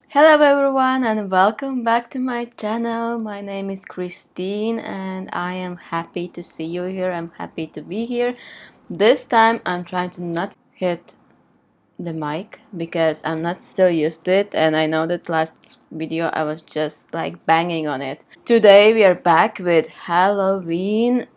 Hello everyone and welcome back to my channel. My name is Christine and I am happy to see you here. I'm happy to be here. This time I'm trying to not hit the mic because I'm not still used to it, and I know that last video I was just like banging on it. Today we are back with Halloween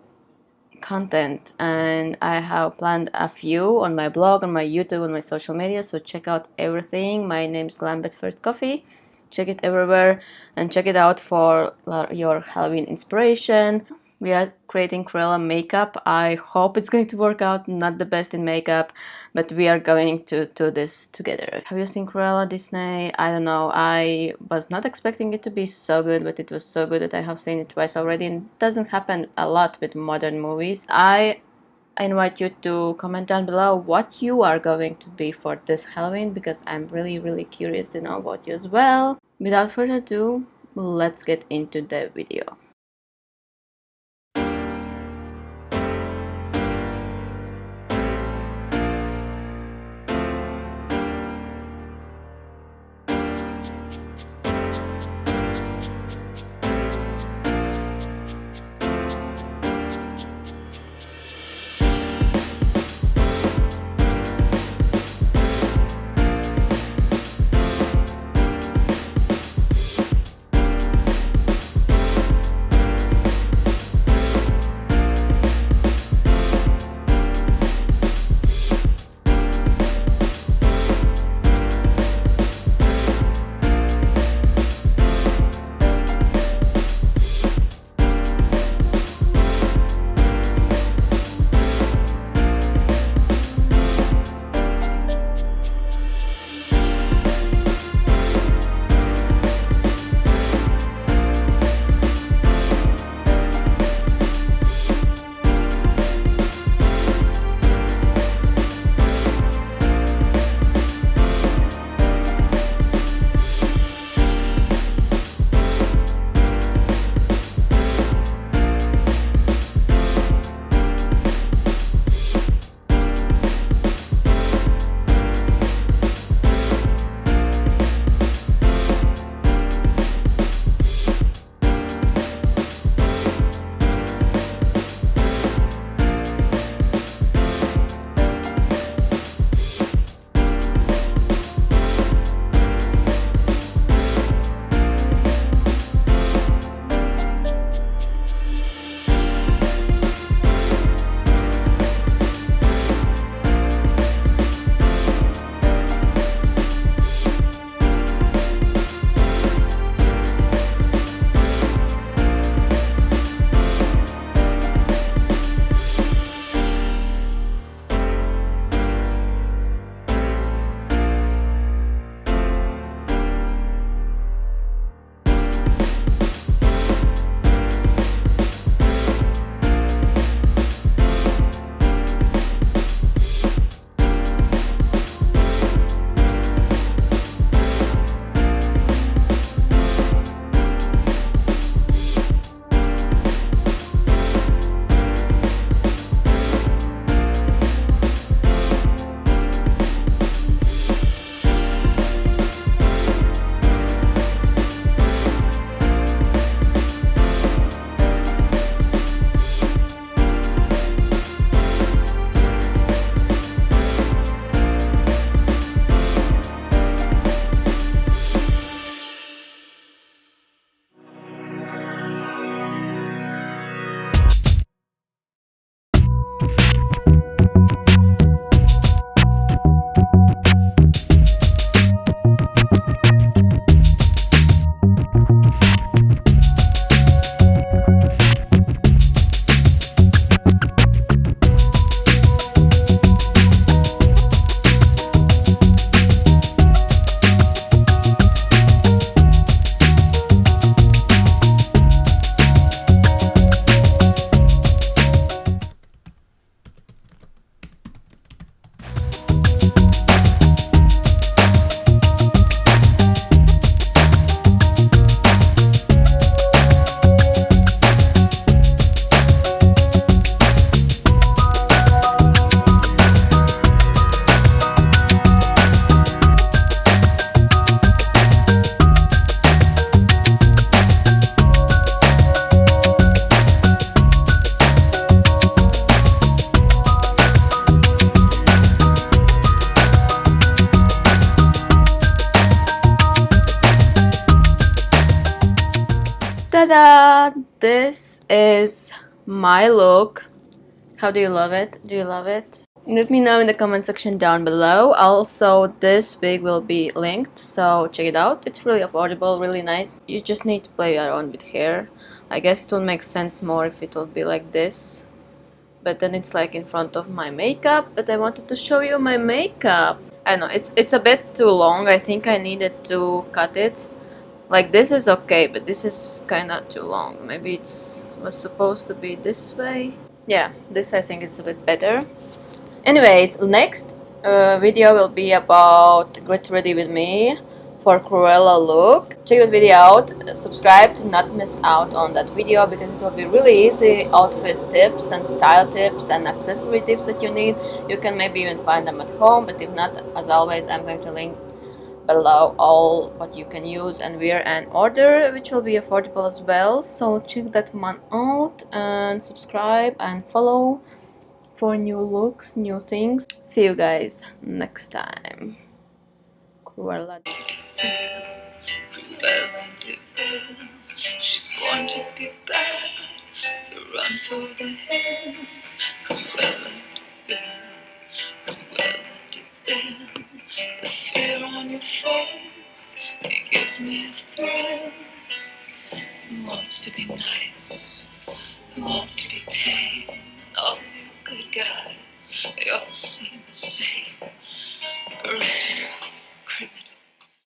content and I have planned a few on my blog, on my YouTube, on my social media, so check out everything. My name is Glam First Coffee. Check it everywhere and check it out for your Halloween inspiration. We are creating Cruella makeup. I hope it's going to work out. Not the best in makeup, but we are going to do this together. Have you seen Cruella Disney? I don't know. I was not expecting it to be so good, but it was so good that I have seen it twice already, and it doesn't happen a lot with modern movies. I invite you to comment down below what you are going to be for this Halloween, because I'm really curious to know about you as well. Without further ado, let's get into the video. Ta-da! This is my look. How do you love it? Do you love it? Let me know in the comment section down below. Also, this wig will be linked, so check it out. It's really affordable, really nice. You just need to play around with hair. I guess it will make sense more if it will be like this. But then it's like in front of my makeup. But I wanted to show you my makeup. I know, it's a bit too long. I think I needed to cut it. Like this is okay, but this is kinda too long. Maybe it's was supposed to be this way. Yeah, this I think is a bit better. Anyways, next video will be about Get Ready With Me for Cruella look. Check that video out, subscribe to not miss out on that video because it will be really easy outfit tips and style tips and accessory tips that you need. You can maybe even find them at home, but if not, as always, I'm going to link below all what you can use and wear and order, which will be affordable as well. So check that one out and subscribe and follow for new looks, new things. See you guys next time. Cruella. She's born to be bad, so run for the hills. Cruella Cruella. The fear on your face, it gives me a thrill. Who wants to be nice? Who wants to be tame? All of you good guys, you all seem